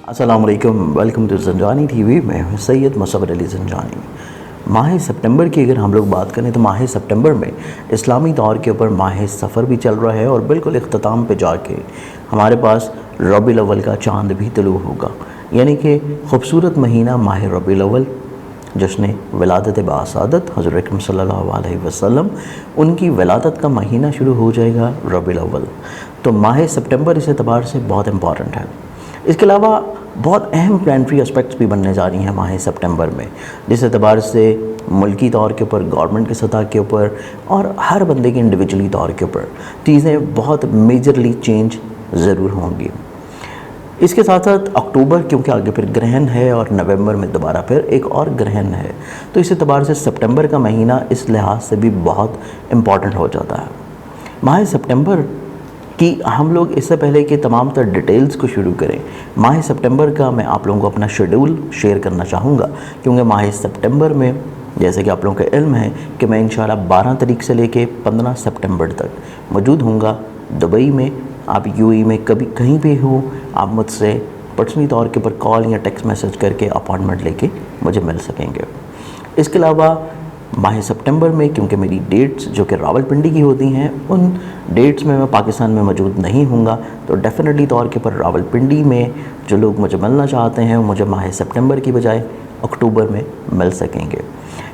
السلام علیکم، welcome to زنجانی T V. میں ہوں سید مصور علی زنجانی۔ ماہ سپٹمبر کی اگر ہم لوگ بات کریں تو ماہ سپٹمبر میں اسلامی طور کے اوپر ماہ سفر بھی چل رہا ہے اور بالکل اختتام پہ جا کے ہمارے پاس ربیع الاول کا چاند بھی طلوع ہوگا، یعنی کہ خوبصورت مہینہ ماہ ربیع الاول، جشن ولادت باسعادت حضرت اکرم صلی اللہ علیہ وسلم، ان کی ولادت کا مہینہ شروع ہو جائے گا ربیع الاول۔ تو ماہ سپٹمبر اس اعتبار سے بہت امپورٹنٹ ہے۔ اس کے علاوہ بہت اہم پلانٹری اسپیکٹس بھی بننے جا رہی ہیں ماہ سپٹمبر میں، جس اعتبار سے ملکی طور کے اوپر، گورنمنٹ کی سطح کے اوپر اور ہر بندے کے انڈیویجولی طور کے اوپر چیزیں بہت میجرلی چینج ضرور ہوں گی۔ اس کے ساتھ ساتھ اکتوبر کیونکہ آگے پھر گرہن ہے اور نومبر میں دوبارہ پھر ایک اور گرہن ہے، تو اس اعتبار سے سپٹمبر کا مہینہ اس لحاظ سے بھی بہت امپورٹنٹ ہو جاتا ہے۔ ماہ سپٹمبر کی ہم لوگ اس سے پہلے کہ تمام تر ڈیٹیلز کو شروع کریں، ماہ سپٹمبر کا میں آپ لوگوں کو اپنا شیڈول شیئر کرنا چاہوں گا، کیونکہ ماہ سپٹمبر میں جیسے کہ آپ لوگوں کا علم ہے کہ میں انشاءاللہ 12 تاریخ سے لے کے 15 سپٹمبر تک موجود ہوں گا دبئی میں۔ آپ یو اے میں کبھی کہیں بھی ہو، آپ مجھ سے پرسنلی طور کے اوپر کال یا ٹیکسٹ میسج کر کے اپائنٹمنٹ لے کے مجھے مل سکیں گے۔ اس کے علاوہ ماہ سپٹمبر میں کیونکہ میری ڈیٹس جو کہ راولپنڈی کی ہوتی ہیں، ان ڈیٹس میں پاکستان میں موجود نہیں ہوں گا، تو ڈیفینیٹلی طور کے پر راولپنڈی میں جو لوگ مجھے ملنا چاہتے ہیں وہ مجھے ماہ سپٹمبر کی بجائے اکتوبر میں مل سکیں گے۔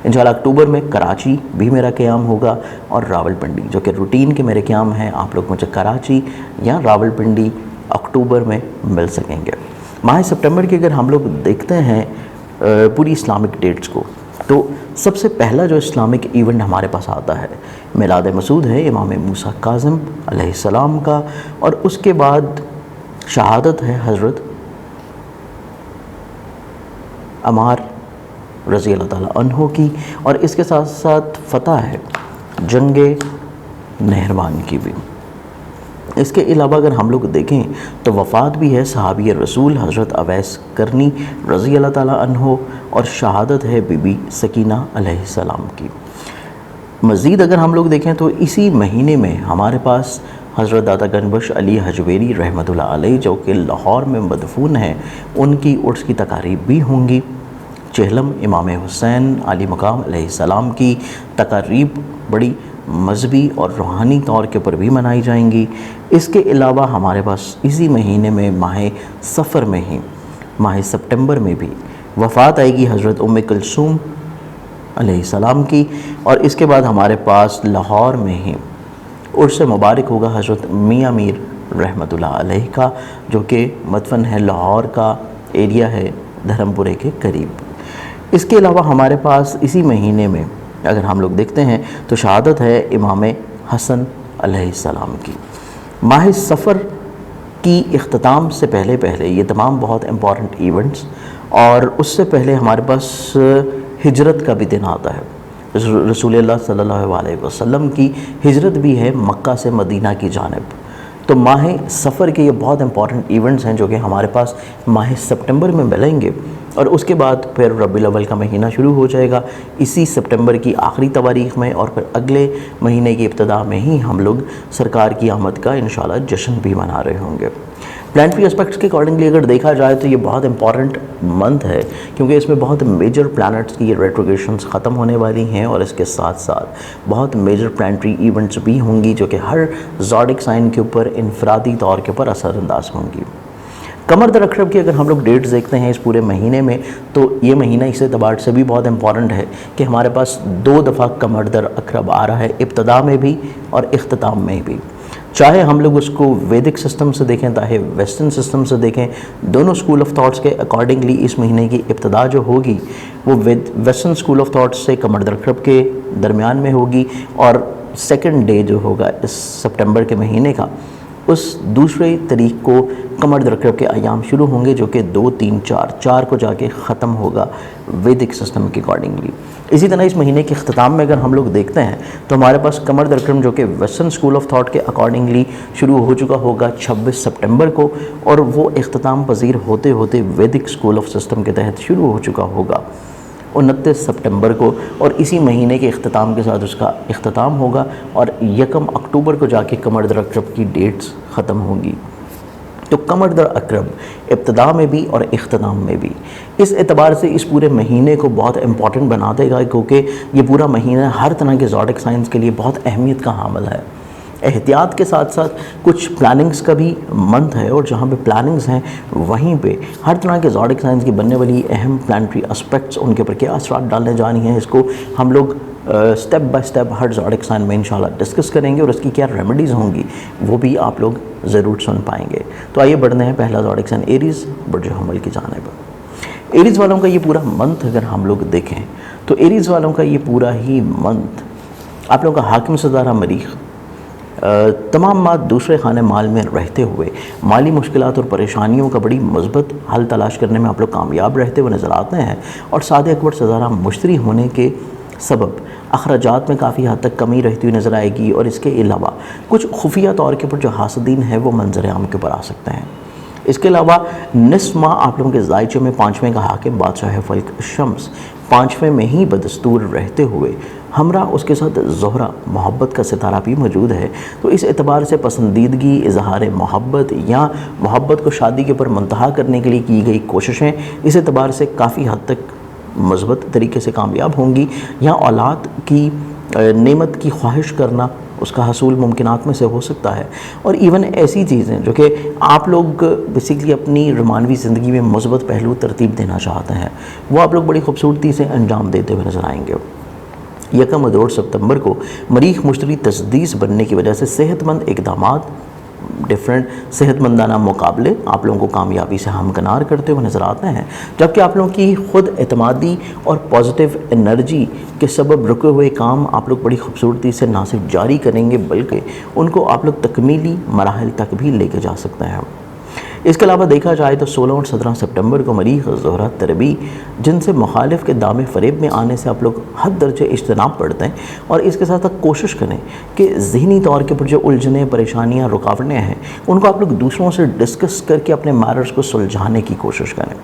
انشاءاللہ اکتوبر میں کراچی بھی میرا قیام ہوگا اور راولپنڈی جو کہ روٹین کے میرے قیام ہیں، آپ لوگ مجھے کراچی یا راولپنڈی اکتوبر میں مل سکیں گے۔ ماہ سپٹمبر کی اگر ہم لوگ دیکھتے ہیں پوری اسلامک ڈیٹس کو، تو سب سے پہلا جو اسلامک ایونٹ ہمارے پاس آتا ہے میلاد مسعود ہے امام موسیٰ کاظم علیہ السلام کا، اور اس کے بعد شہادت ہے حضرت عمار رضی اللہ تعالیٰ عنہ کی، اور اس کے ساتھ ساتھ فتح ہے جنگ نہروان کی بھی۔ اس کے علاوہ اگر ہم لوگ دیکھیں تو وفات بھی ہے صحابی رسول حضرت اویس کرنی رضی اللہ تعالیٰ عنہ، اور شہادت ہے بی بی سکینہ علیہ السلام کی۔ مزید اگر ہم لوگ دیکھیں تو اسی مہینے میں ہمارے پاس حضرت داتا گنبخش علی حجویری رحمۃ اللہ علیہ جو کہ لاہور میں مدفون ہیں، ان کی عرس کی تقاریب بھی ہوں گی۔ چہلم امام حسین علی مقام علیہ السلام کی تقاریب بڑی مذہبی اور روحانی طور کے اوپر بھی منائی جائیں گی۔ اس کے علاوہ ہمارے پاس اسی مہینے میں ماہ سفر میں ہی ماہ سپٹمبر میں بھی وفات آئے گی حضرت ام کلثوم علیہ السلام کی، اور اس کے بعد ہمارے پاس لاہور میں ہی عرس مبارک ہوگا حضرت میاں میر رحمۃ اللہ علیہ کا، جو کہ مدفن ہے لاہور کا ایریا ہے دھرمپورے کے قریب۔ اس کے علاوہ ہمارے پاس اسی مہینے میں اگر ہم لوگ دیکھتے ہیں تو شہادت ہے امام حسن علیہ السلام کی۔ ماہ سفر کی اختتام سے پہلے یہ تمام بہت امپورٹنٹ ایونٹس، اور اس سے پہلے ہمارے پاس ہجرت کا بھی دن آتا ہے۔ رسول اللہ صلی اللہ علیہ وسلم کی ہجرت بھی ہے مکہ سے مدینہ کی جانب۔ تو ماہ سفر کے یہ بہت امپورٹنٹ ایونٹس ہیں جو کہ ہمارے پاس ماہ سپٹمبر میں ملیں گے، اور اس کے بعد پھر ربیع الاول کا مہینہ شروع ہو جائے گا اسی سپٹمبر کی آخری تواریخ میں، اور پھر اگلے مہینے کی ابتدا میں ہی ہم لوگ سرکار کی آمد کا انشاءاللہ جشن بھی منا رہے ہوں گے۔ پلانٹری اسپیکٹس کے اکارڈنگلی اگر دیکھا جائے تو یہ بہت امپورٹنٹ منتھ ہے، کیونکہ اس میں بہت میجر پلانٹس کی ریٹروگریشنز ختم ہونے والی ہیں، اور اس کے ساتھ ساتھ بہت میجر پلانٹری ایونٹس بھی ہوں گی جو کہ ہر زوڈک سائن کے اوپر انفرادی طور کے اوپر اثر انداز ہوں گی۔ قمر در اکرب کی اگر ہم لوگ ڈیٹس دیکھتے ہیں اس پورے مہینے میں، تو یہ مہینہ اس اعتبار سے بھی بہت امپورٹنٹ ہے کہ ہمارے پاس 2 دفعہ قمر در اکرب آ رہا ہے، ابتدا میں بھی اور اختتام میں بھی۔ چاہے ہم لوگ اس کو ویدک سسٹم سے دیکھیں چاہے ویسٹرن سسٹم سے دیکھیں، دونوں اسکول آف تھاٹس کے اکارڈنگلی اس مہینے کی ابتدا جو ہوگی وہ ویسٹرن اسکول آف تھاٹس سے قمر در اکرب کے درمیان میں ہوگی، اور سیکنڈ ڈے جو ہوگا اس سپٹمبر کے مہینے کا، اس دوسرے تاریخ کو قمر در اکرب کے ایام شروع ہوں گے جو کہ 2 3 4 کو جا کے ختم ہوگا ویدک سسٹم کے اکارڈنگلی۔ اسی طرح اس مہینے کے اختتام میں اگر ہم لوگ دیکھتے ہیں تو ہمارے پاس قمر در اکرب جو کہ ویسٹرن اسکول آف تھاٹ کے اکارڈنگلی شروع ہو چکا ہوگا 26 سپٹمبر کو، اور وہ اختتام پذیر ہوتے ہوتے ویدک اسکول آف سسٹم کے تحت شروع ہو چکا ہوگا 29 سپٹمبر کو، اور اسی مہینے کے اختتام کے ساتھ اس کا اختتام ہوگا، اور 1 اکتوبر کو جا کے قمر در اکرب کی ڈیٹس ختم ہوں گی۔ तो कमर दर अकरब इब्तदा में भी और इख्तिताम में भी, इस एतबार से इस पूरे महीने को बहुत इम्पॉर्टेंट बना देगा, क्योंकि ये पूरा महीना हर तरह के ज़ोडिक साइंस के लिए बहुत अहमियत का हामिल है। एहतियात के साथ साथ कुछ प्लानिंग्स का भी मंथ है, और जहाँ पे प्लानिंग्स हैं वहीं पे हर तरह के ज़ोडिक साइंस की बनने वाली अहम प्लानिटरी एस्पेक्ट्स, उनके ऊपर क्या असरात डालने जानी हैं, इसको हम लोग स्टेप बाय स्टेप हर ज़ोडिक साइन में इंशाल्लाह डिस्कस करेंगे, और इसकी क्या रेमेडीज़ होंगी वो भी आप लोग ज़रूर सुन पाएंगे। तो आइए बढ़ते हैं पहला ज़ोडिक साइन एरीज़, बुर्ज हमल की जानिब। एरीज़ वालों का ये पूरा मंथ अगर हम लोग देखें तो एरीज़ वालों का ये पूरा ही मंथ आप लोगों का हाकिम सदारा मरीख तमाम माह दूसरे खाने माल में रहते हुए माली मुश्किलात और परेशानियों का बड़ी मुस्बत हल तलाश करने में आप लोग कामयाब रहते हुए नज़र आते हैं, और सादे अकबर सदारा मुश्तरी होने के सबब अखराजात में काफ़ी हद तक कमी रहती हुई नज़र आएगी, और इसके अलावा कुछ खुफिया तौर के ऊपर जो हासदीन है वो मंजर आम के ऊपर आ सकते हैं। इसके अलावा निस्फ माह आप लोगों के ज़ायचे में पाँचवें का हाकिम बादशाह फल्क शम्स पाँचवें में ही बदस्तूर रहते हुए हमरा उसके साथ ज़ोहरा मोहब्बत का सितारा भी मौजूद है। तो इस एतबार से पसंदीदगी, इजहार मोहब्बत या मोहब्बत को शादी के ऊपर मुंतहा करने के लिए की गई कोशिशें इस एतबार से काफ़ी हद तक मज़बूत तरीके से कामयाब होंगी। या औलाद की नेमत की ख्वाहिश करना उसका हसूल मुमकिनात में से हो सकता है, और इवन ऐसी चीज़ें जो कि आप लोग बेसिकली अपनी रोमानवी ज़िंदगी में मुस्बत पहलू तरतीब देना चाहते हैं वो आप लोग बड़ी खूबसूरती से अंजाम देते हुए नज़र आएंगे। यकम और 2 सितंबर को मरीख मुश्तरी तस्दीस बनने की वजह से सेहतमंद इक़दामात, डिफरेंट सेहतमंदाना मुकाबले आप लोगों को कामयाबी से हमकनार करते हुए नज़र आते हैं, जबकि आप लोगों की ख़ुद एतमादी और पॉजिटिव एनर्जी के सबब रुके हुए काम आप लोग बड़ी खूबसूरती से ना सिर्फ जारी करेंगे बल्कि उनको आप लोग तकमीली मराहल तक भी लेके जा सकते हैं। इसके अलावा देखा जाए तो 16 और 17 सितंबर को मरीख ज़ोहरा तरबी जिनसे मुखालिफ के दामे फ़रेब में आने से आप लोग हद दर्जे इज्तनाब पढ़ते हैं, और इसके साथ साथ कोशिश करें कि ज़हनी तौर के ऊपर जो उलझने, परेशानियाँ, रुकावटें हैं उनको आप लोग दूसरों से डिस्कस करके अपने मैटर्स को सुलझाने की कोशिश करें।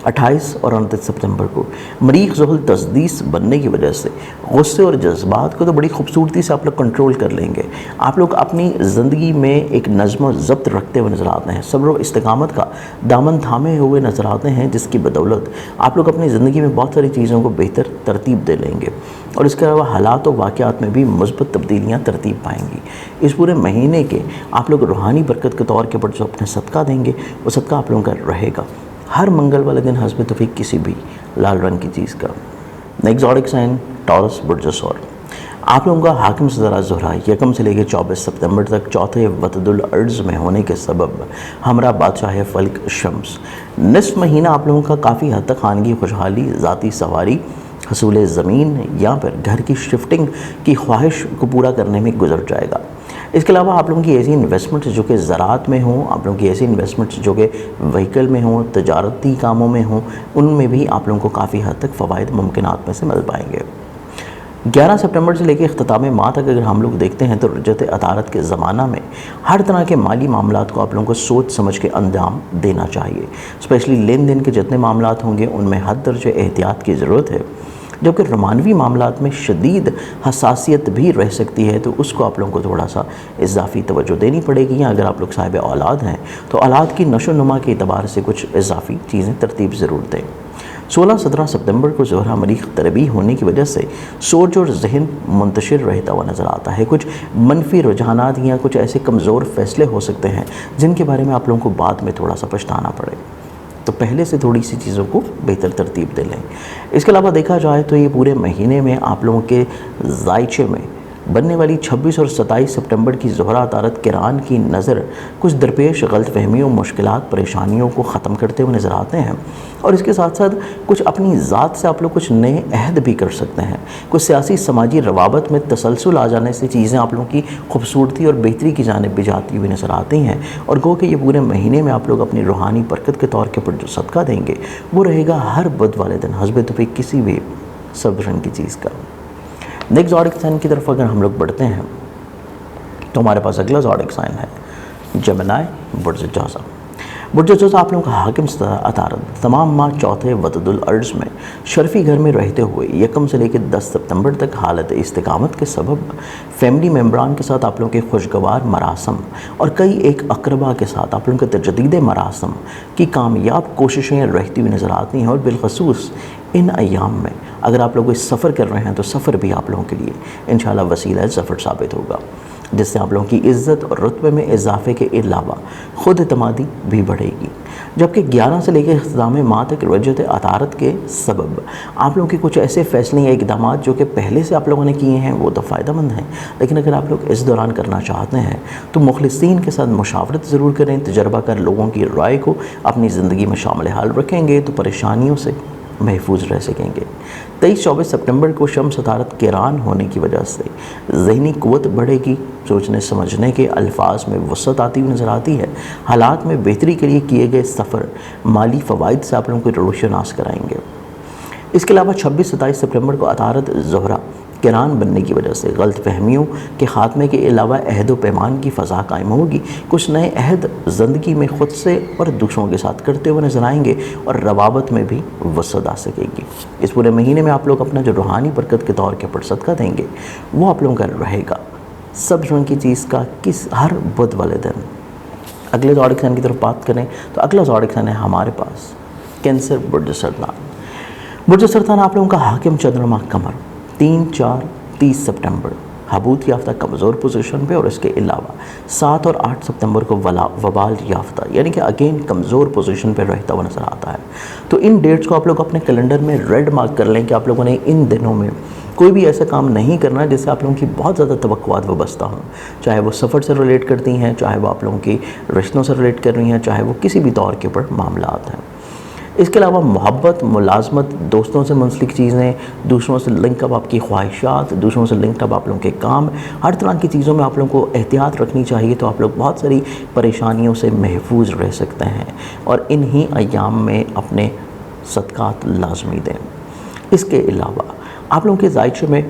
28 और 29 सितंबर को मरीख ज़ुहल तस्दीस बनने की वजह से गुस्से और जज्बात को तो बड़ी खूबसूरती से आप लोग कंट्रोल कर लेंगे। आप लोग अपनी ज़िंदगी में एक नज़्म व ज़ब्त रखते हुए नज़र आते हैं, सब्र व इस्तिकामत का दामन थामे हुए नज़र आते हैं, जिसकी बदौलत आप लोग अपनी ज़िंदगी में बहुत सारी चीज़ों को बेहतर तरतीब दे लेंगे, और इसके अलावा हालात और वाक़यात में भी मुस्बत तब्दीलियाँ तरतीब पाएंगी। इस पूरे महीने के आप लोग रूहानी बरकत के तौर के ऊपर जो अपने सदका देंगे वो सदका आप लोगों का रहेगा हर मंगल वाले दिन हस्ब तौफीक किसी भी लाल रंग की चीज़ का। नेक्स्ट ज़ोडिक साइन टॉरस बुर्ज सौर। आप लोगों का हाकिम सदारा ज़ोहरा यकम से लेकर 24 सितंबर तक चौथे वतदुल अर्ज़ में होने के सबब हमरा बादशाह फल्क शम्स निस्फ महीना आप लोगों का काफ़ी हद तक खानगी खुशहाली, ज़ाती सवारी, हसूल ज़मीन या फिर घर की शिफ्टिंग की ख्वाहिश को पूरा करने में गुजर जाएगा। इसके अलावा आप लोगों की ऐसी इन्वेस्टमेंट्स जो कि ज़राअत में हों, आप लोगों की ऐसी इन्वेस्टमेंट्स जो कि व्हीकल में हों, तजारती कामों में हों, उनमें भी आप लोगों को काफ़ी हद तक फ़वाइद मुमकिनात में से मिल पाएंगे। 11 सितंबर से लेकर इख्तिताम माह तक अगर हम लोग देखते हैं तो रजत अतारत के ज़माना में हर तरह के माली मामलात को आप लोगों को सोच समझ के अंजाम देना चाहिए। स्पेशली लेन देन के जितने मामलात होंगे उनमें हद दर्जे एहतियात की ज़रूरत है, जबकि रोमानवी मामलात में शदीद हसासियत भी रह सकती है, तो उसको आप लोगों को थोड़ा सा इजाफ़ी तवज्जो देनी पड़ेगी। या अगर आप लोग साहिब औलाद हैं तो औलाद की नशो नुमा के अतबार से कुछ इजाफ़ी चीज़ें तरतीब ज़रूर दें। 16-17 सितंबर को ज़ोहरा मरीख तरबी होने की वजह से सोच और जहन मुंतशिर रहता हुआ नज़र आता है। कुछ मनफी रुझानात या कुछ ऐसे कमज़ोर फ़ैसले हो सकते हैं जिनके बारे में आप लोगों को बाद में थोड़ा सा पछताना पड़े, तो पहले से थोड़ी सी चीज़ों को बेहतर तरतीब दे लें। इसके अलावा देखा जाए तो ये पूरे महीने में आप लोगों के ज़ायचे में बनने वाली 26 और 27 सितंबर की ज़ोहरा अतारत किरान की नज़र कुछ दरपेश गलतफहमियों, मुश्किलात, परेशानियों को ख़त्म करते हुए नज़र आते हैं, और इसके साथ साथ कुछ अपनी ज़ात से आप लोग कुछ नए अहद भी कर सकते हैं। कुछ सियासी समाजी रवाबत में तसलसल आ जाने से चीज़ें आप लोगों की खूबसूरती और बेहतरी की जानिब भी जाती हुई नज़र आती हैं, और गो कि ये पूरे महीने में आप लोग अपनी रूहानी बरकत के तौर के ऊपर जो सदका देंगे वो रहेगा हर बुध वाले दिन हस्ब तौफीक किसी भी सब्ज़ रंग की चीज़ का। नेक्स्ट ज़ोडिक साइन की तरफ अगर हम लोग बढ़ते हैं तो हमारे पास अगला ज़ोडिक साइन है जेमिनी बुर्ज जौज़ा। बुर्ज असद आप लोगों का हाकिम अतारत तमाम माह चौथे वतदुल अर्ज में शर्फी घर में रहते हुए यकम से लेकर 10 सितंबर तक हालत इस्तिकामत के सबब फैमिली मेम्बरान के साथ आप लोगों के खुशगवार मरासम और कई एक अकरबा के साथ आप लोगों के तजदीद मरासम की कामयाब कोशिशें रहती हुई नज़र आती हैं। और बिलखसूस इन अयाम में अगर आप लोग इस सफ़र कर रहे हैं तो सफ़र भी आप लोगों के लिए इंशाअल्लाह वसीला ज़फ़र साबित होगा, जिससे आप लोगों की इज़्ज़त और रुतबे में इजाफे के अलावा ख़ुद एतमादी भी बढ़ेगी। जबकि 11 से लेकर इख्तिताम माह तक रजत अतारत के सबब आप लोगों के कुछ ऐसे फ़ैसले या इक़दाम जो कि पहले से आप लोगों ने किए हैं वो तो फ़ायदेमंद हैं, लेकिन अगर आप लोग इस दौरान करना चाहते हैं तो मुखलिसीन के साथ मुशावरत ज़रूर करें। तजर्बा कर लोगों की राय को अपनी ज़िंदगी में शामिल हाल रखेंगे तो परेशानियों से महफूज रह सकेंगे। 23-24 सितंबर को शम्स अतारत किरान होने की वजह से ज़हनी क़ुव्वत बढ़ेगी, सोचने समझने के अल्फाज में वसअत आती हुई नज़र आती है। हालात में बेहतरी के लिए किए गए सफ़र माली फ़वाइद से आप लोगों को रोशनास कराएंगे। इसके अलावा 26-27 सितंबर को अतारत ज़ोहरा किरान बनने की वजह से गलत फहमियों के ख़ात्मे के अलावा अहद व पैमान की फ़ज़ा कायम होगी। कुछ नए अहद ज़िंदगी में ख़ुद से और दूसरों के साथ करते हुए नज़र आएंगे और रवाबत में भी वसअत आ सकेगी। इस पूरे महीने में आप लोग अपना जो रूहानी बरकत के तौर के पर सदका देंगे वो आप लोगों का रहेगा सब्ज़ रंग की चीज़ का किस हर बुध वाले दिन। अगले ज़ोडिक साइन की तरफ बात करें तो अगला ज़ोडिक साइन है हमारे पास कैंसर बुर्ज सरतान। बुर्ज सरतान आप लोगों का हाकिम चंद्रमा कमर 3-4-30 सितंबर हबूत याफ्ता कमज़ोर पोजीशन पे और इसके अलावा 7 और 8 सितंबर को वबाल याफ्ता यानी कि अगेन कमज़ोर पोजीशन पे रहता हुआ नज़र आता है। तो इन डेट्स को आप लोग अपने कैलेंडर में रेड मार्क कर लें कि आप लोगों ने इन दिनों में कोई भी ऐसा काम नहीं करना जिससे आप लोगों की बहुत ज़्यादा तवक्कुआत वाबस्ता हों, चाहे वो सफ़र से रिलेट करती हैं, चाहे वो आप लोगों की रिश्तों से रिलेट कर रही हैं, चाहे वो किसी भी तौर के ऊपर मामलात हैं। इसके अलावा मोहब्बत, मुलाजमत, दोस्तों से मुंसलिक चीज़ें, दूसरों से लिंकअप आपकी ख्वाहिशात, दूसरों से लिंकअप आप लोगों के काम, हर तरह की चीज़ों में आप लोगों को एहतियात रखनी चाहिए। तो आप लोग बहुत सारी परेशानियों से महफूज रह सकते हैं और इन्हीं अयाम में अपने सदक़ात लाजमी दें। इसके अलावा आप लोगों के ज़ायचे में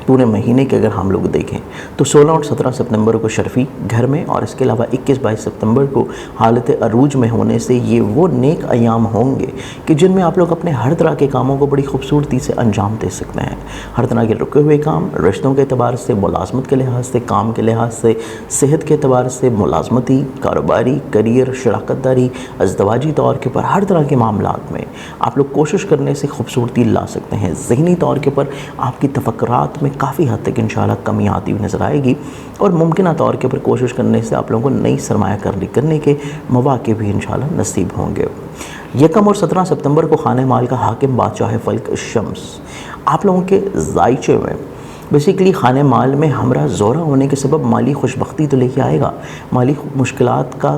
पूरे महीने के अगर हम लोग देखें तो 16 और 17 सितंबर को शर्फी घर में और इसके अलावा 21-22 सितंबर को हालत अरूज में होने से ये वो नेक अयाम होंगे कि जिनमें आप लोग अपने हर तरह के कामों को बड़ी खूबसूरती से अंजाम दे सकते हैं। हर तरह के रुके हुए काम, रिश्तों के अतबार से, मुलाजमत के लिहाज से, काम के लिहाज से, सेहत के अतबार से, मुलाजमती, कारोबारी, करियर, शराकतदारी, अज़दवाजी तौर के ऊपर हर तरह के मामलात में आप लोग कोशिश करने से खूबसूरती ला सकते हैं। ज़हनी तौर के ऊपर आपकी तफक्कुरात में काफ़ी हद तक इंशाअल्लाह कमी आती हुई नज़र आएगी और मुमकिन तौर के ऊपर कोशिश करने से आप लोगों को नई सरमायाकारी करने के मौके भी इंशाअल्लाह नसीब होंगे। यकम और 17 सितंबर को खाने माल का हाकिम बादशाह फल्क शम्स आप लोगों के ज़ायचे में बेसिकली खाने माल में हमरा ज़ोरा होने के सबब माली खुशबख्ती तो लेके आएगा, माली मुश्किलात का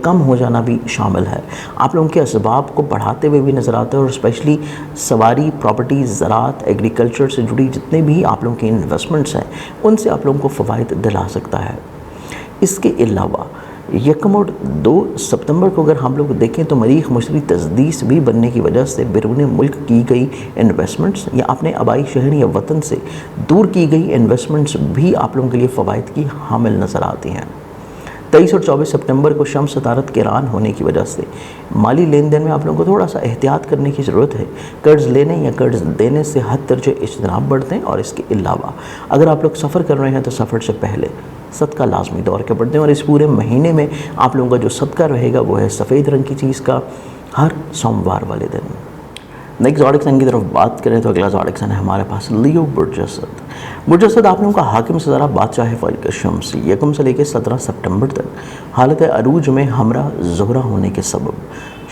कम हो जाना भी शामिल है। आप लोगों के असबाब को बढ़ाते हुए भी नज़र आते हैं और स्पेशली सवारी, प्रॉपर्टी, ज़राअत, एग्रीकल्चर से जुड़ी जितने भी आप लोगों के इन्वेस्टमेंट्स हैं उनसे आप लोगों को फ़वाइद दिला सकता है। इसके अलावा यकम और 2 सितंबर को अगर हम लोग देखें तो मरीख मुशतरी तजदीस भी बनने की वजह से बैरून मुल्क की गई इन्वेस्टमेंट्स या अपने आबाई शहर या वतन से दूर की गई इन्वेस्टमेंट्स भी आप लोगों के लिए फ़वाइद की हामिल नज़र आती हैं। 23 और 24 सितंबर को शम्स अतारत किरान होने की वजह से माली लेन देन में आप लोगों को थोड़ा सा एहतियात करने की ज़रूरत है। कर्ज़ लेने या कर्ज़ देने से हद दर्जे इज्तनाब बढ़ते हैं और इसके अलावा अगर आप लोग सफ़र कर रहे हैं तो सफ़र से पहले सदका लाजमी तौर के बढ़ते हैं। और इस पूरे महीने में आप लोगों का जो सदका रहेगा वो है सफ़ेद रंग की चीज़ का हर सोमवार वाले दिन। नेक्स्ट ज़ोडिक साइन की तरफ बात करें तो अगला ज़ोडिक साइन है हमारे पास लियो बुर्ज असद। बुर्ज असद आप लोगों का हाकिम सज़रा बादशाह फल्क शम्स यकम से लेकर 17 सितंबर तक हालत अरूज में हमरा ज़ोहरा होने के सबब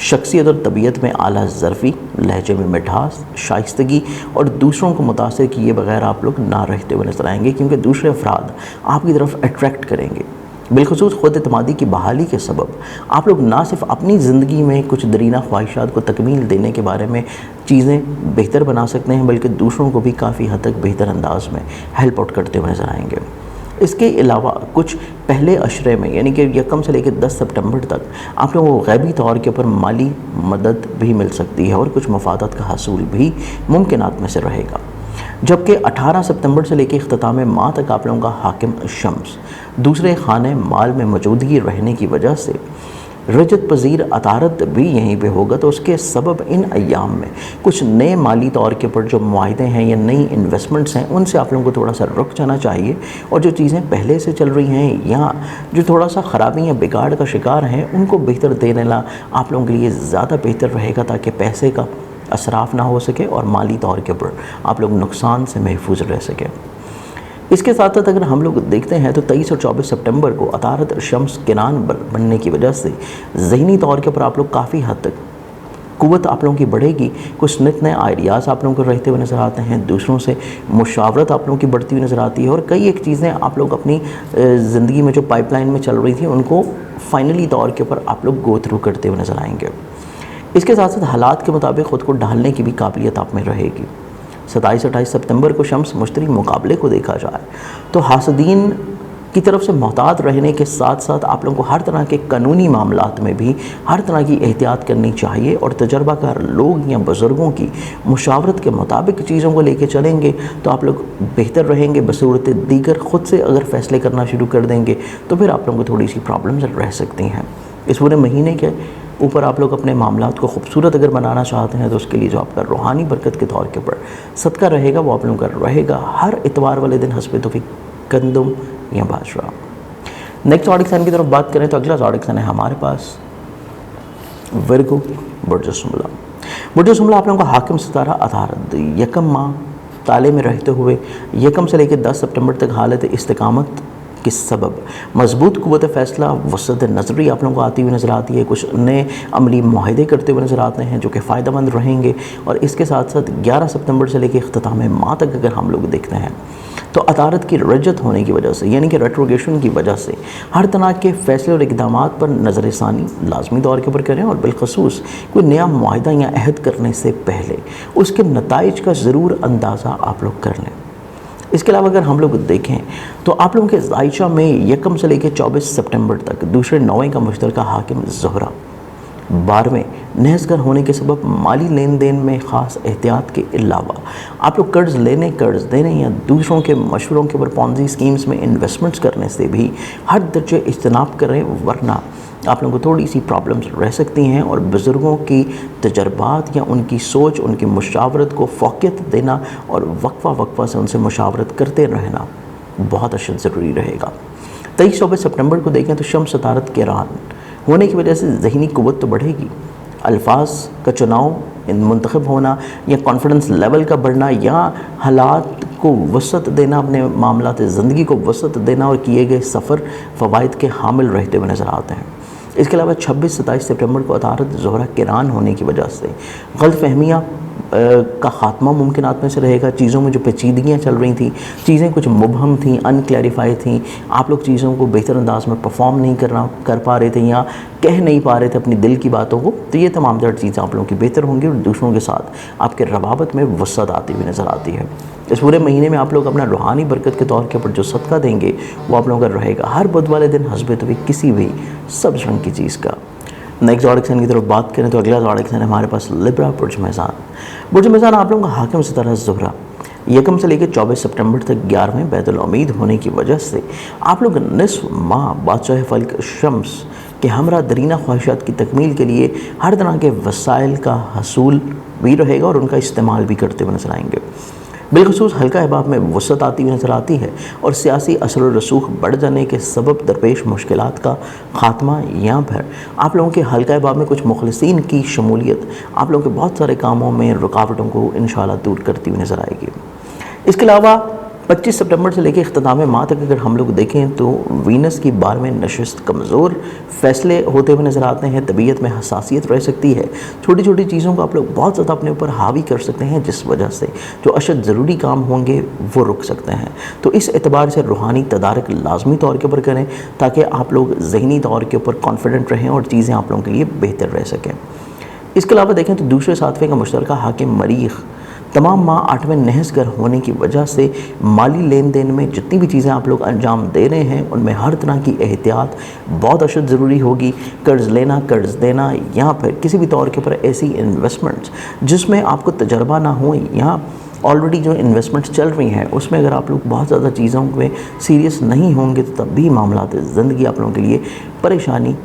शख्सियत और तबीयत में आला ज़रफ़ी, लहजे में मिठास, शाइस्तगी और दूसरों को मुतासिर किए बगैर आप लोग ना रहते हुए नजर आएंगे, क्योंकि दूसरे अफराद आपकी तरफ अट्रैक्ट करेंगे। बिलखसूस ख़ुद एतमादी की बहाली के सबब आप लोग ना सिर्फ अपनी ज़िंदगी में कुछ दरीना ख्वाहिशात को तकमील देने के बारे में चीज़ें बेहतर बना सकते हैं, बल्कि दूसरों को भी काफ़ी हद तक बेहतर अंदाज में हेल्प आउट करते हुए नज़र आएंगे। इसके अलावा कुछ पहले अशरे में यानी कि यकम से लेकर 10 सितंबर तक आप लोगों को गैबी तौर के ऊपर माली मदद भी मिल सकती है और कुछ मफादत का हासिल भी मुमकिनात में से रहेगा। जबकि 18 सितंबर से लेकर इख्तिताम माह तक आप लोगों का हाकिम शम्स दूसरे खाने माल में मौजूदगी रहने की वजह से रजत पजीर अतारत भी यहीं पे होगा, तो उसके सबब इन अयाम में कुछ नए माली तौर के ऊपर जो मुआहदे हैं या नई इन्वेस्टमेंट्स हैं उनसे आप लोगों को थोड़ा सा रुक जाना चाहिए, और जो चीज़ें पहले से चल रही हैं या जो थोड़ा सा ख़राबी या बिगाड़ का शिकार हैं उनको बेहतर देने ला आप लोगों के लिए ज़्यादा बेहतर रहेगा, ताकि पैसे का असराफ ना हो सके और माली तौर के ऊपर आप लोग नुकसान से महफूज रह सकें। इसके साथ साथ अगर हम लोग देखते हैं तो 23 और 24 सितंबर को अतारत शम्स किरान बनने की वजह से ज़हनी तौर के ऊपर आप लोग काफ़ी हद तक कुव्वत आप लोगों की बढ़ेगी, कुछ नए आइडियाज़ आप लोगों को रहते हुए नज़र आते हैं, दूसरों से मुशावरत आप लोगों की बढ़ती हुई नज़र आती है, और कई एक चीज़ें आप लोग अपनी ज़िंदगी में जो पाइपलाइन में चल रही थी उनको फाइनली तौर के ऊपर आप लोग गो थ्रू करते हुए नज़र आएंगे। इसके साथ साथ हालात के मुताबिक ख़ुद को ढालने की भी काबिलियत आप में रहेगी। 27-28 सितंबर को शम्स मुश्तरी मुकाबले को देखा जाए तो हासदीन की तरफ से मोहतात रहने के साथ साथ आप लोगों को हर तरह के कानूनी मामलात में भी हर तरह की एहतियात करनी चाहिए, और तजर्बाकार लोग या बुज़ुर्गों की मुशावरत के मुताबिक चीज़ों को लेके चलेंगे तो आप लोग बेहतर रहेंगे। बसूरत दीगर ख़ुद से अगर फ़ैसले करना शुरू कर देंगे तो फिर आप लोगों को थोड़ी सी प्रॉब्लम्स रह सकती हैं। इस पूरे महीने के ऊपर आप लोग अपने मामलात को खूबसूरत अगर बनाना चाहते हैं तो उसके लिए जो आपका रूहानी बरकत के तौर के ऊपर सदका रहेगा वो आप लोगों का रहेगा हर इतवार वाले दिन हस्बे तौफीक गंदम या बाजरा। नेक्स्ट ज़ोडिक साइन की तरफ बात करें तो अगला ज़ोडिक साइन है हमारे पास वर्गो बुर्ज सुमला। बुर्ज सुमला आप लोगों का हाकिम सितारा अतारत यकम माह ताले में रहते हुए यकम से लेकर 10 सितंबर तक हालत इस्तिकामत के सबब मजबूत कुव्वत फ़ैसला वसत नज़री आप लोगों को आती हुई नज़र आती है। कुछ नए अमली मुआहदे करते हुए नज़र आते हैं जो कि फ़ायदेमंद रहेंगे। और इसके साथ साथ 11 सितंबर से लेकर इख्तिताम माह तक अगर हम लोग देखते हैं तो अतारत की रजत होने की वजह से यानी कि रेट्रोगेशन की वजह से हर तरह के फ़ैसले और इक़दाम पर नज़र सानी लाजमी तौर के ऊपर करें, और बिलखसूस कोई नया मुआहदा या अहद करने से पहले उसके नताइज का ज़रूर अंदाज़ा आप लोग कर लें। इसके अलावा अगर हम लोग देखें तो आप लोगों के ज़ायशा में यकम से लेकर 24 सितंबर तक दूसरे नौवें का मुश्तरका हाकिम ज़ोहरा 12वें नहसगर होने के सबब माली लेन देन में ख़ास एहतियात के अलावा आप लोग कर्ज़ लेने कर्ज़ देने या दूसरों के मशवरों के ऊपर पॉन्जी स्कीम्स में इन्वेस्टमेंट्स करने से भी हर दर्जे इज्तनाब करें, वरना आप लोगों को थोड़ी सी प्रॉब्लम्स रह सकती हैं। और बुज़ुर्गों की तजर्बात या उनकी सोच उनकी मुशावरत को फ़ौक़ियत देना और वक्फ़ा से उनसे मुशावरत करते रहना बहुत अशद ज़रूरी रहेगा। 23-24 सितंबर को देखें तो शम्स अतारत किरान होने की वजह से ज़हनी कुव्वत तो बढ़ेगी, अल्फाज का चुनाव मुंतखब होना या कॉन्फिडेंस लेवल का बढ़ना या हालात को वसत देना, अपने मामलात ज़िंदगी को वसत देना और किए गए सफ़र फ़वाइद के हामिल रहते हुए नज़र आते हैं। इसके अलावा 26-27 सितंबर को अतारत ज़ोहरा किरान होने की वजह से गलतफ़हमियाँ का ख़ात्मा मुमकिनात में से रहेगा। चीज़ों में जो पेचीदगियाँ चल रही थी, चीज़ें कुछ मुबहम थी, अनक्लैरिफाई थी, आप लोग चीज़ों को बेहतर अंदाज में परफॉर्म नहीं कर पा रहे थे या कह नहीं पा रहे थे अपनी दिल की बातों को, तो ये तमाम तरह चीज़ें आप लोगों की बेहतर होंगी और दूसरों के साथ आपके रवाबत में वसत आती हुई नज़र आती है। इस पूरे महीने में आप लोग अपना रूहानी बरकत के तौर के ऊपर जो सदका देंगे वो आप लोगों का रहेगा हर बुध वाले दिन हस्बे तौफीक किसी भी सब्ज़ रंग की चीज़ का। नेक्स्ट ज़ोडिक साइन की तरफ बात करें तो अगला ज़ोडिक साइन हमारे पास लिब्रा बुर्ज मीज़ान। बुर्ज मीज़ान आप लोगों का हाकिम सितारा ज़ोहरा यकम से लेकर 24 सितंबर तक 11वें बैतुल उम्मीद होने की वजह से आप लोग निस्फ माह बादशाह फल्क शम्स के हमरा दरीना ख्वाहिशात की तकमील के लिए हर तरह के वसाइल का हसूल भी रहेगा और उनका इस्तेमाल भी करते हुए नजर आएंगे। बिलखसूस हल्का अहबाब में वसत आती हुई नज़र आती है और सियासी असर व रसूख बढ़ जाने के सबब दरपेश मुश्किलात का ख़ात्मा या फिर आप लोगों के हल्का अहबाब में कुछ मुखलिसीन की शमूलियत आप लोगों के बहुत सारे कामों में रुकावटों को इंशाअल्लाह दूर करती हुई नज़र आएगी। इसके अलावा 25 सितंबर से लेकर इख्तिताम माह तक अगर हम लोग देखें तो वीनस की 12वें नशिस्त कमज़ोर फ़ैसले होते हुए नज़र आते हैं। तबीयत में हसासियत रह सकती है, छोटी छोटी चीज़ों को आप लोग बहुत ज़्यादा अपने ऊपर हावी कर सकते हैं, जिस वजह से जो अशद ज़रूरी काम होंगे वो रुक सकते हैं। तो इस एतबार से रूहानी तदारक लाजमी तौर के ऊपर करें ताकि आप लोग ज़हनी तौर के ऊपर कॉन्फिडेंट रहें और चीज़ें आप लोगों के लिए बेहतर रह सकें। इसके अलावा देखें तो दूसरे सातवें का मुश्तरका हाकिम मरीख तमाम माह 8वें नहसगर होने की वजह से माली लेन देन में जितनी भी चीज़ें आप लोग अंजाम दे रहे हैं उनमें हर तरह की एहतियात बहुत अशद ज़रूरी होगी। कर्ज़ लेना कर्ज़ देना या फिर किसी भी तौर के ऊपर ऐसी इन्वेस्टमेंट्स जिसमें आपको तजर्बा ना हो या ऑलरेडी जो इन्वेस्टमेंट्स चल रही हैं उसमें अगर आप लोग बहुत ज़्यादा चीज़ों में सीरियस नहीं होंगे तो तब भी मामलात ज़िंदगी आप लोगों के लिए परेशानी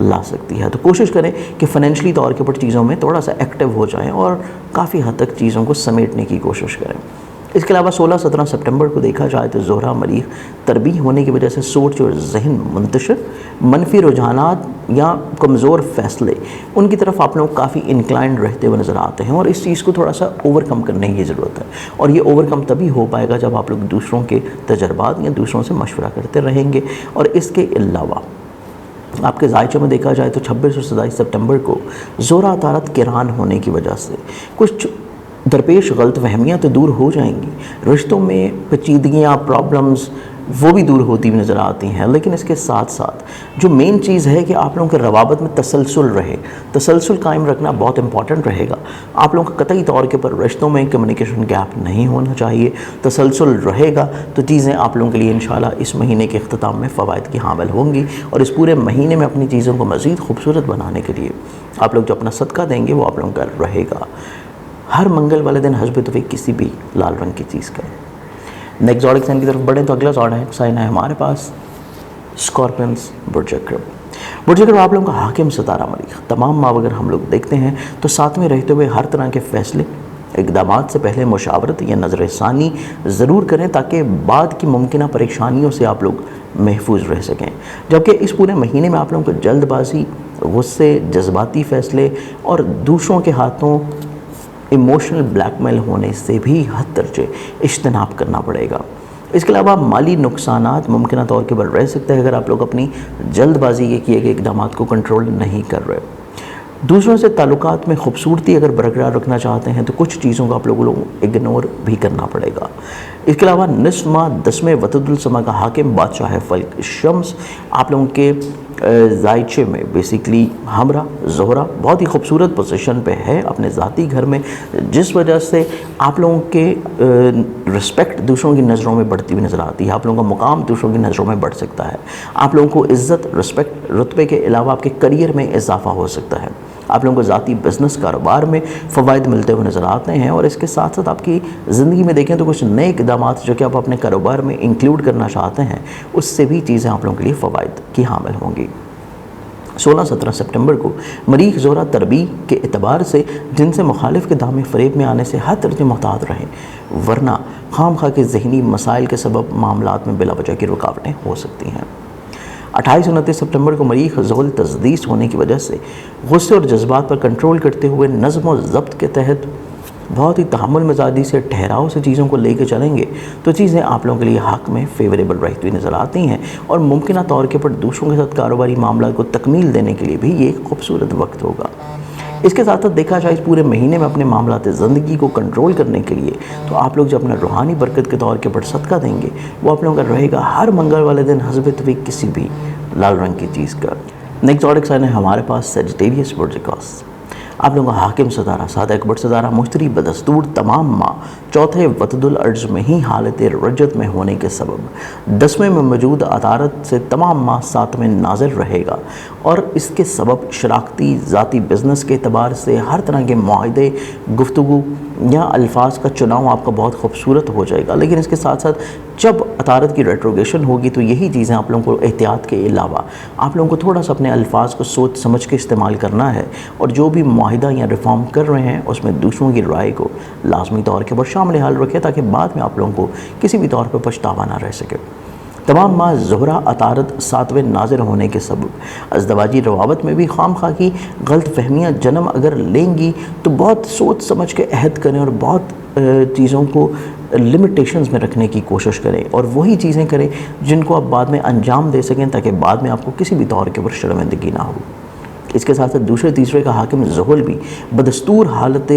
ला सकती है। तो कोशिश करें कि फाइनेंशियली तौर के ऊपर चीज़ों में थोड़ा सा एक्टिव हो जाएं और काफ़ी हद तक चीज़ों को समेटने की कोशिश करें। इसके अलावा 16-17 सितंबर को देखा जाए तो ज़ोहरा मरीख तरबी होने की वजह से सोच और जहन मुंतशिर, मनफी रुझानात या कमज़ोर फ़ैसले उनकी तरफ आप लोग काफ़ी इंक्लाइंड रहते हुए नज़र आते हैं और इस चीज़ को थोड़ा सा ओवरकम करने की ज़रूरत है। और ये ओवरकम तभी हो पाएगा जब आप लोग दूसरों के तजर्बात या दूसरों से मशवरा करते रहेंगे। और इसके अलावा आपके जायचे में देखा जाए तो 26 और 27 सितंबर को ज़ोहरा अतारत किरान होने की वजह से कुछ दरपेश गलत फहमियाँ तो दूर हो जाएंगी, रिश्तों में पेचीदगियाँ, प्रॉब्लम्स वो भी दूर होती हुई नज़र आती हैं। लेकिन इसके साथ साथ जो मेन चीज़ है कि आप लोगों के रवाबत में तसलसल रहे, तसलसल कायम रखना बहुत इंपॉर्टेंट रहेगा। आप लोगों का कतई तौर के ऊपर रिश्तों में कम्युनिकेशन गैप नहीं होना चाहिए, तसलसल रहेगा तो चीज़ें आप लोगों के लिए इंशाल्लाह इस महीने के अख्ताम में फ़वाइद की हामिल होंगी। और इस पूरे महीने में अपनी चीज़ों को मज़ीद खूबसूरत बनाने के लिए आप लोग जो अपना सदका देंगे वो आप लोगों का रहेगा। हर मंगल वाले दिन हस्ब तौफीक किसी भी लाल रंग की चीज़ का। नेक्स्ट ज़ोडिक साइन की तरफ बढ़ें तो अगला ज़ोडिक साइन है हमारे पास स्कॉर्पियंस बुर्ज अक़रब। बुर्ज अक़रब आप लोगों का हाकिम सितारा मरीख। तमाम माह अगर हम लोग देखते हैं तो साथ में रहते हुए हर तरह के फ़ैसले इक़दामात से पहले मुशावरत या नज़र सानी ज़रूर करें ताकि बाद की मुमकिन परेशानियों से आप लोग महफूज रह सकें। जबकि इस पूरे महीने में आप लोगों को जल्दबाजी, गुस्से, जज्बाती फ़ैसले और दूसरों के हाथों इमोशनल ब्लैकमेल होने से भी हद दर्जे इज्तनाब करना पड़ेगा। इसके अलावा माली नुकसानात मुमकिन तौर के ऊपर रह सकते हैं अगर आप लोग अपनी जल्दबाजी के किए गए इक़दामात को कंट्रोल नहीं कर रहे। दूसरों से ताल्लुकात में खूबसूरती अगर बरकरार रखना चाहते हैं तो कुछ चीज़ों को आप लोगों को इग्नोर भी करना पड़ेगा। इसके अलावा निस्फ़ माह 10वें वतदुल समा का हाकिम बादशाह फल्क शम्स आप लोगों के जायचे में बेसिकली हमरा ज़ोहरा बहुत ही खूबसूरत पोजीशन पे है अपने ज़ाती घर में, जिस वजह से आप लोगों के रिस्पेक्ट दूसरों की नज़रों में बढ़ती हुई नज़र आती है। आप लोगों का मुकाम दूसरों की नज़रों में बढ़ सकता है। आप लोगों को इज़्ज़त, रिस्पेक्ट, रुतबे के अलावा आपके करियर में इजाफा हो सकता है। आप लोगों को ज़ाती बिज़नेस कारोबार में फ़वाइद मिलते हुए नज़र आते हैं। और इसके साथ साथ आपकी ज़िंदगी में देखें तो कुछ नए इक़दामात जो कि आप अपने कारोबार में इंक्लूड करना चाहते हैं उससे भी चीज़ें आप लोगों के लिए फ़वाइद की हामिल होंगी। 16-17 सितंबर को मरीख ज़ोहरा तरबी के एतबार से जिनसे मुखालिफ के दामे फ़रेब में आने से हर तरह मोहतात रहें, वरना खामखा के ज़हनी मसाइल के सबब मामलात में बिला वजह की रुकावटें हो सकती हैं। 28-29 सितंबर को मरीख ज़ोल तजदीस होने की वजह से गुस्से और जज्बात पर कंट्रोल करते हुए नज़्म और ज़ब्त के तहत बहुत ही तहम्मुल मिजाजी से, ठहराव से चीज़ों को लेकर चलेंगे तो चीज़ें आप लोगों के लिए हक़ में फ़ेवरेबल रहती हुई नज़र आती हैं। और मुमकिन तौर के ऊपर दूसरों के साथ कारोबारी मामला को तकमील देने के लिए भी ये एक खूबसूरत वक्त होगा। इसके साथ साथ देखा जाए इस पूरे महीने में अपने मामलात ज़िंदगी को कंट्रोल करने के लिए तो आप लोग जो अपना रूहानी बरकत के तौर के ऊपर सदका देंगे वो आप लोगों का रहेगा हर मंगल वाले दिन हस्ब तौफीक किसी भी लाल रंग की चीज़ का। नेक्स्ट ज़ोडिक साइन है हमारे पास सजिटेरियस बुर्ज अक़रब। आप लोगों का हाकिम सितारा सादा अकबर सितारा मुश्तरी बदस्तूर तमाम माह चौथे वतदुल अर्ज में ही हालत रजत में होने के सबब 10वें में मौजूद अतारत से तमाम माह 7वें नाज़िल रहेगा। और इसके सबब शराकती ज़ाती बिज़नेस के अतबार से हर तरह के मुआहदे, गुफ्तगू या अल्फाज का चुनाव आपका बहुत खूबसूरत हो जाएगा। लेकिन इसके साथ साथ जब अतारत की रेट्रोगेशन होगी तो यही चीज़ें आप लोगों को एहतियात के अलावा आप लोगों को थोड़ा सा अपने अल्फाज को सोच समझ के इस्तेमाल करना है। और जो भी मुआहिदा या रिफॉर्म कर रहे हैं उसमें दूसरों की राय को लाजमी तौर के ऊपर शामिल हाल रखें ताकि बाद में आप लोगों को किसी भी तौर पर पछतावा ना रह सके। तमाम माह ज़ोहरा अतारत 7वें नाज़िल होने के सबब अज़दवाजी रवाबत में भी खामखा की गलत फहमियाँ जन्म अगर लेंगी तो बहुत सोच समझ के अहद करें और बहुत चीज़ों को लिमिटेशंस में रखने की कोशिश करें और वही चीज़ें करें जिनको आप बाद में अंजाम दे सकें ताकि बाद में आपको किसी भी तौर के ऊपर शर्मिंदगी ना हो। इसके साथ साथ दूसरे तीसरे का हाकिम ज़ुहुल भी बदस्तूर हालत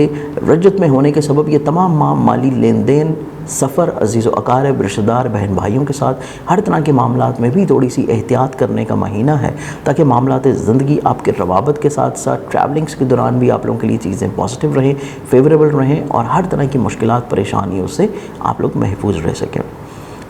रजत में होने के सबब ये तमाम माह माली लेन देन, सफ़र, अजीज़ व अकारब, रिश्तेदार, बहन भाइयों के साथ हर तरह के मामलात में भी थोड़ी सी एहतियात करने का महीना है ताकि मामलात ज़िंदगी आपके रवाबत के साथ साथ ट्रैवलिंग्स के दौरान भी आप लोगों के लिए चीज़ें पॉजिटिव रहें, फेवरेबल रहें और हर तरह की मुश्किलात परेशानियों से आप लोग महफूज रह सकें।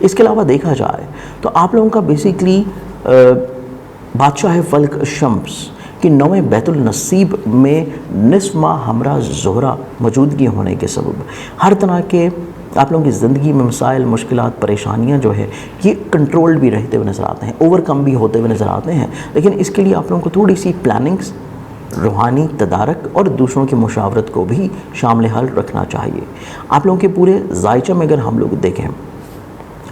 इसके अलावा देखा जाए तो आप लोगों का बेसिकली बादशाह फल्क शम्स कि 9वें बैतुल नसीब में निस्फ़ माह हमरा ज़ोहरा मौजूदगी होने के सबब हर तरह के آپ لوگوں کی زندگی میں مسائل، مشکلات، پریشانیاں جو ہے یہ کنٹرول بھی رہتے ہوئے نظر آتے ہیں، اوور کم بھی ہوتے ہوئے نظر آتے ہیں، لیکن اس کے لیے آپ لوگوں کو تھوڑی سی پلاننگز، روحانی تدارک اور دوسروں کی مشاورت کو بھی شامل حال رکھنا چاہیے۔ آپ لوگوں کے پورے ذائچہ میں اگر ہم لوگ دیکھیں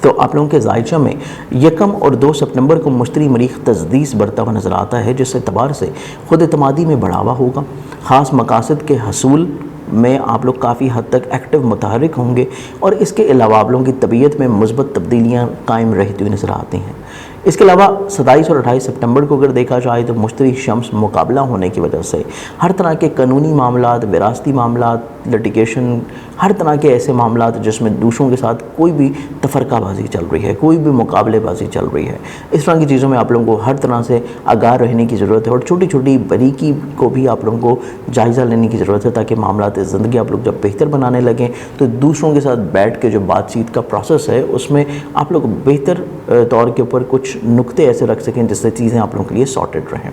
تو آپ لوگوں کے ذائچہ میں 1 اور 2 سپتمبر کو مشتری مریخ تجدید بڑھتا ہوا نظر آتا ہے، جس اعتبار سے خود اعتمادی میں بڑھاوا ہوگا، خاص مقاصد کے حصول میں آپ لوگ کافی حد تک ایکٹیو متحرک ہوں گے، اور اس کے علاوہ آپ لوگوں کی طبیعت میں مثبت تبدیلیاں قائم رہتی ہوئی نظر آتی ہیں۔ اس کے علاوہ 27 اور 28 سپتمبر کو اگر دیکھا جائے تو مشتری شمس مقابلہ ہونے کی وجہ سے ہر طرح کے قانونی معاملات، وراثتی معاملات، لٹیگیشن، ہر طرح کے ایسے معاملات جس میں دوسروں کے ساتھ کوئی بھی تفرقہ بازی چل رہی ہے، کوئی بھی مقابلے بازی چل رہی ہے، اس طرح کی چیزوں میں آپ لوگوں کو ہر طرح سے آگاہ رہنے کی ضرورت ہے، اور چھوٹی چھوٹی باریکی کو بھی آپ لوگوں کو جائزہ لینے کی ضرورت ہے، تاکہ معاملات زندگی آپ لوگ جب بہتر بنانے لگیں تو دوسروں کے ساتھ بیٹھ کے جو بات چیت کا پروسیس ہے اس میں آپ لوگ بہتر طور کے اوپر کچھ نقطے ایسے رکھ سکیں جس سے چیزیں آپ لوگوں کے لیے سارٹڈ رہیں۔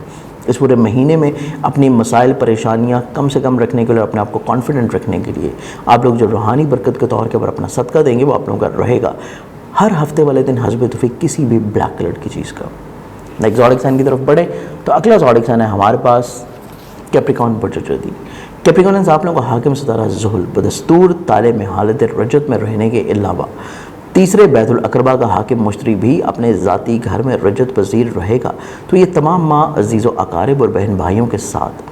اس پورے مہینے میں اپنی مسائل، پریشانیاں کم سے کم رکھنے کے لیے، اپنے آپ کو کانفیڈنٹ رکھنے کے لیے آپ لوگ جو روحانی برکت کے طور کے اوپر اپنا صدقہ دیں گے وہ آپ لوگوں کا رہے گا ہر ہفتے والے دن حسب توفیق کسی بھی بلیک کلر کی چیز کا۔ نیکسٹ زوڈک سائن کی طرف بڑھیں تو اگلا زوڈک سائن ہے ہمارے پاس کیپریکارن برجدی۔ کیپریکارنز آپ لوگوں کو حاکم ستارہ زحل بدستور تالے میں حالت رجت میں رہنے کے علاوہ تیسرے بیت الاقربہ کا حاکم مشتری بھی اپنے ذاتی گھر میں رجت پذیر رہے گا، تو یہ تمام ماں، عزیز و اقارب اور بہن بھائیوں کے ساتھ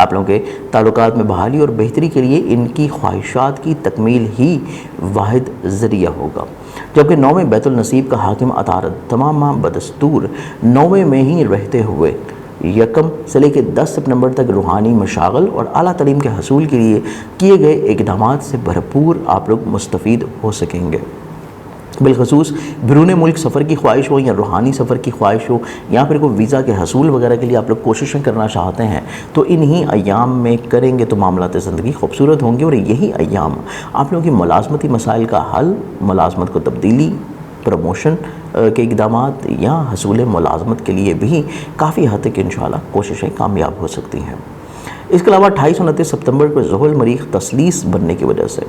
آپ لوگوں کے تعلقات میں بحالی اور بہتری کے لیے ان کی خواہشات کی تکمیل ہی واحد ذریعہ ہوگا، جبکہ 9ویں بیت النصیب کا حاکم عطارد تمام ماہ بدستور 9ویں میں ہی رہتے ہوئے 1 سے لے کے 10 سپتمبر تک روحانی مشاغل اور اعلیٰ تعلیم کے حصول کے لیے کیے گئے اقدامات سے بھرپور آپ لوگ مستفید ہو سکیں گے۔ بالخصوص بیرون ملک سفر کی خواہش ہو یا روحانی سفر کی خواہش ہو یا پھر کوئی ویزا کے حصول وغیرہ کے لیے آپ لوگ کوششیں کرنا چاہتے ہیں تو انہی ایام میں کریں گے تو معاملات زندگی خوبصورت ہوں گے، اور یہی ایام آپ لوگوں کی ملازمتی مسائل کا حل، ملازمت کو تبدیلی، پروموشن کے اقدامات یا حصول ملازمت کے لیے بھی کافی حد تک انشاءاللہ کوششیں کامیاب ہو سکتی ہیں۔ اس کے علاوہ 28 اور 29 سپتمبر کو زحل مریخ تثلیث بننے کی وجہ سے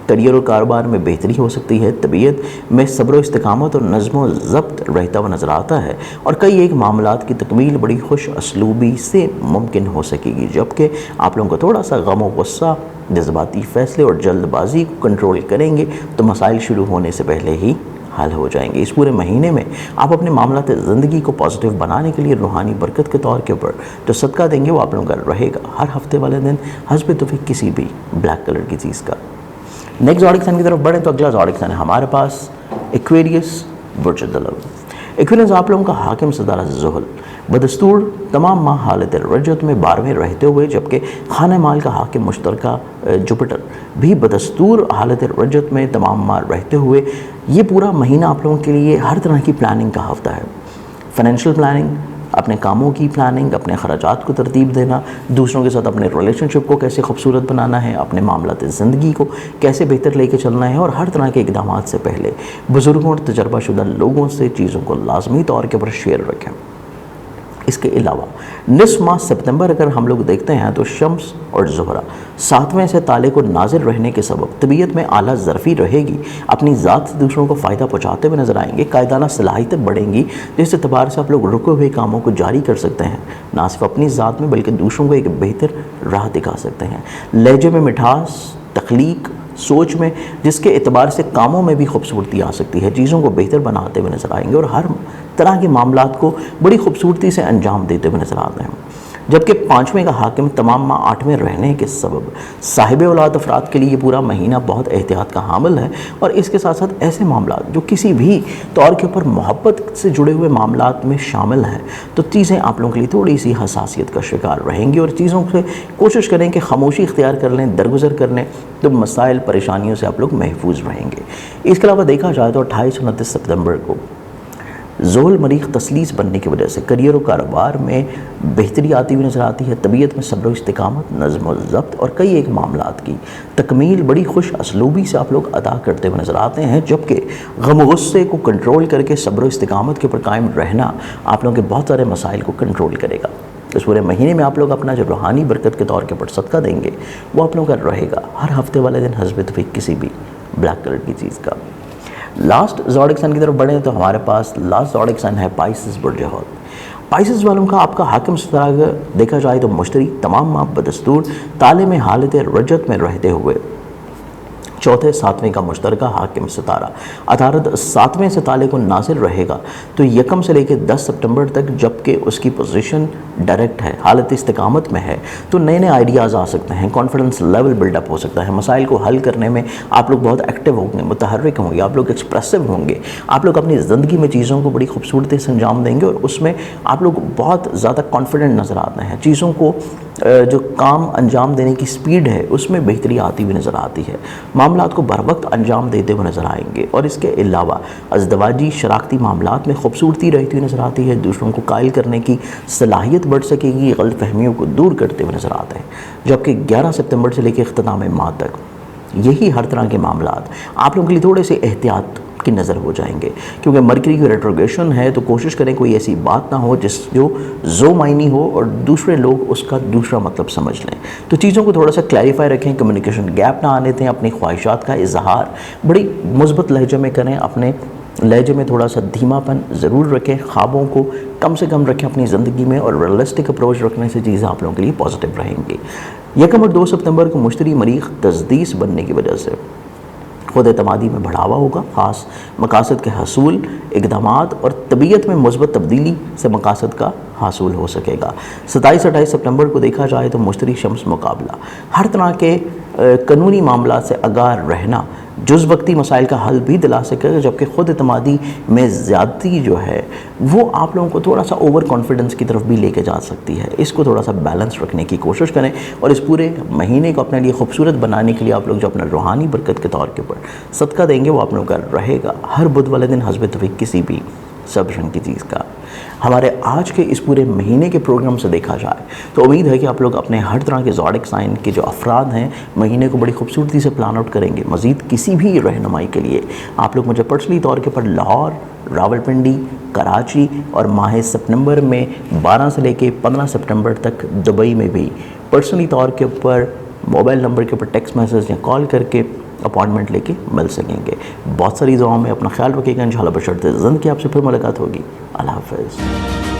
کریئر اور کاروبار میں بہتری ہو سکتی ہے، طبیعت میں صبر و استقامت اور نظم و ضبط رہتا ہوا نظر آتا ہے، اور کئی ایک معاملات کی تکمیل بڑی خوش اسلوبی سے ممکن ہو سکے گی، جبکہ آپ لوگوں کو تھوڑا سا غم و غصہ، جذباتی فیصلے اور جلد بازی کو کنٹرول کریں گے تو مسائل شروع ہونے سے پہلے ہی حل ہو جائیں گے۔ اس پورے مہینے میں آپ اپنے معاملات زندگی کو پازیٹیو بنانے کے لیے روحانی برکت کے طور کے اوپر جو صدقہ دیں گے وہ آپ لوگوں کا رہے گا ہر ہفتے والے دن حسب توفیق کسی بھی بلیک کلر کی چیز کا۔ نیکسٹ زوڈک سائن کی طرف بڑھیں تو اگلا زوڈک سائن ہے ہمارے پاس ایکویریس برج دلو۔ ایکویریس آپ لوگوں کا حاکم ستارہ زحل بدستور تمام ماہ حالت رجت میں 12ویں رہتے ہوئے، جبکہ خانہ مال کا حاکم مشترکہ جوپیٹر بھی بدستور حالت رجت میں تمام ماہ رہتے ہوئے یہ پورا مہینہ آپ لوگوں کے لیے ہر طرح کی پلاننگ کا ہفتہ ہے۔ فائنینشیل پلاننگ، اپنے کاموں کی پلاننگ، اپنے خراجات کو ترتیب دینا، دوسروں کے ساتھ اپنے ریلیشن شپ کو کیسے خوبصورت بنانا ہے، اپنے معاملات زندگی کو کیسے بہتر لے کے چلنا ہے، اور ہر طرح کے اقدامات سے پہلے بزرگوں اور تجربہ شدہ لوگوں سے چیزوں کو لازمی طور کے پر شیئر رکھیں۔ اس کے علاوہ نصف ماہ سپتمبر اگر ہم لوگ دیکھتے ہیں تو شمس اور زہرہ 7ویں سے تالے کو ناظر رہنے کے سبب طبیعت میں اعلیٰ ظرفی رہے گی، اپنی ذات سے دوسروں کو فائدہ پہنچاتے ہوئے نظر آئیں گے، قائدانہ صلاحیتیں بڑھیں گی، جس اعتبار سے آپ لوگ رکے ہوئے کاموں کو جاری کر سکتے ہیں، نہ صرف اپنی ذات میں بلکہ دوسروں کو ایک بہتر راہ دکھا سکتے ہیں۔ لہجے میں مٹھاس، تخلیق، سوچ میں، جس کے اعتبار سے کاموں میں بھی خوبصورتی آ سکتی ہے، چیزوں کو بہتر بناتے ہوئے نظر آئیں گے، اور ہر طرح کے معاملات کو بڑی خوبصورتی سے انجام دیتے ہوئے نظر آتے ہیں۔ جبکہ 5ویں کا حاکم تمام ماہ 8ویں رہنے کے سبب صاحب اولاد افراد کے لیے یہ پورا مہینہ بہت احتیاط کا حامل ہے، اور اس کے ساتھ ساتھ ایسے معاملات جو کسی بھی طور کے اوپر محبت سے جڑے ہوئے معاملات میں شامل ہیں تو چیزیں آپ لوگوں کے لیے تھوڑی سی حساسیت کا شکار رہیں گی، اور چیزوں سے کوشش کریں کہ خاموشی اختیار کر لیں، درگزر کر لیں تو مسائل، پریشانیوں سے آپ لوگ محفوظ رہیں گے۔ اس کے علاوہ دیکھا جائے تو 28 اور 29 سپتمبر کو زحل مریخ تثلیث بننے کی وجہ سے کریئر و کاروبار میں بہتری آتی ہوئی نظر آتی ہے، طبیعت میں صبر و استقامت، نظم و ضبط اور کئی ایک معاملات کی تکمیل بڑی خوش اسلوبی سے آپ لوگ ادا کرتے ہوئے نظر آتے ہیں، جبکہ غم و غصے کو کنٹرول کر کے صبر و استقامت کے اوپر قائم رہنا آپ لوگوں کے بہت سارے مسائل کو کنٹرول کرے گا۔ اس پورے مہینے میں آپ لوگ اپنا جو روحانی برکت کے طور کے اوپر صدقہ دیں گے وہ آپ لوگوں کا رہے گا ہر ہفتے والے دن حسب توفیق کسی بھی ब्लैक कलर की चीज़ का। लास्ट ज़ोडिक साइन की तरफ बढ़े तो हमारे पास लास्ट ज़ोडिक साइन है पाइसेस बुर्ज हौत। पाइसेस वालों का आपका हाकिम सितारा देखा जाए तो मुश्तरी तमाम माह बदस्तूर ताले में हालत रजत में रहते हुए चौथे सातवें का मुश्तरका हाकिम सितारा अतारद सातवें से ताले को नाजिल रहेगा तो यकम से लेकर 10 सितंबर तक, जबकि उसकी पोजीशन डायरेक्ट है, हालत इस्तिकामत में है, तो नए नए आइडियाज़ आ सकते हैं, कॉन्फिडेंस लेवल बिल्डअप हो सकता है, मसाइल को हल करने में आप लोग बहुत एक्टिव होंगे, मुतहर्रिक होंगे, आप लोग एक्सप्रेसिव होंगे, आप लोग अपनी ज़िंदगी में चीज़ों को बड़ी खूबसूरती से अंजाम देंगे और उसमें आप लोग बहुत ज़्यादा कॉन्फिडेंट नज़र आते हैं। चीज़ों को जो काम अंजाम देने की स्पीड है उसमें बेहतरी आती हुई नज़र आती है, मामलात को बर वक्त अंजाम देते हुए नज़र आएंगे और इसके अलावा अज़दवाजी शराकती मामलात में खूबसूरती रहती हुई नज़र आती है, दूसरों को कायल करने की सलाहियत बढ़ सकेगी, गलत फहमियों को दूर करते हुए नज़र आते हैं। जबकि 11 सितंबर से लेकर इख्तिताम माह तक यही हर तरह के मामलात आप लोगों के लिए थोड़े से एहतियात की नज़र हो जाएंगे, क्योंकि मरकरी की रेट्रोग्रेशन है, तो कोशिश करें कोई ऐसी बात ना हो जो मायनी हो और दूसरे लोग उसका दूसरा मतलब समझ लें। तो चीज़ों को थोड़ा सा क्लैरिफाई रखें, कम्युनिकेशन गैप ना आने दें, अपनी ख्वाहिशात का इजहार बड़ी मुस्बत लहजे में करें, अपने लहजे में थोड़ा सा धीमापन ज़रूर रखें, ख्वाबों को कम से कम रखें अपनी ज़िंदगी में और रियलिस्टिक अप्रोच रखने से चीज़ें आप लोगों के लिए पॉजिटिव रहेंगी। यकम और 2 सितंबर को मुश्तरी मरीख तजदीस बनने की वजह से खुद एतमादी में बढ़ावा होगा, ख़ास मकासद के हसूल, इक़दामात और तबीयत में मुस्बत तब्दीली से मकासद का हासिल हो सकेगा। 27-28 सितंबर को देखा जाए तो मुश्तरी शम्स मुकाबला हर तरह के कानूनी मामला से आगाह रहना जुज़ वक्ती मसाइल का हल भी दिला सकेगा, जबकि ख़ुद एतमादी में ज़्यादती जो है वो आप लोगों को थोड़ा सा ओवर कॉन्फिडेंस की तरफ भी लेके जा सकती है। इसको थोड़ा सा बैलेंस रखने की कोशिश करें और इस पूरे महीने को अपने लिए खूबसूरत बनाने के लिए आप लोग जो अपना रूहानी बरकत के तौर के ऊपर सदका देंगे वो आप लोगों का रहेगा हर बुध वाले दिन हस्ब तौफीक किसी भी सब रंग की चीज़ का। हमारे आज के इस पूरे महीने के प्रोग्राम से देखा जाए तो उम्मीद है कि आप लोग अपने हर तरह के ज़ोडिक साइन के जो अफराद हैं महीने को बड़ी खूबसूरती से प्लान आउट करेंगे। मज़ीद किसी भी रहनुमाई के लिए आप लोग मुझे पर्सनली तौर के ऊपर लाहौर, रावलपिंडी, कराची और माह सितंबर में 12 से लेके 15 सितंबर तक दुबई में भी पर्सनली तौर के ऊपर मोबाइल नंबर के ऊपर टेक्स्ट मैसेज या कॉल करके अपॉइंटमेंट लेके मिल सकेंगे। बहुत सारी दुआओं में अपना ख्याल रखिएगा। इंशाल्लाह बशर्ते ज़िंदगी आपसे फिर मुलाकात होगी। अल्लाह हाफ़िज़।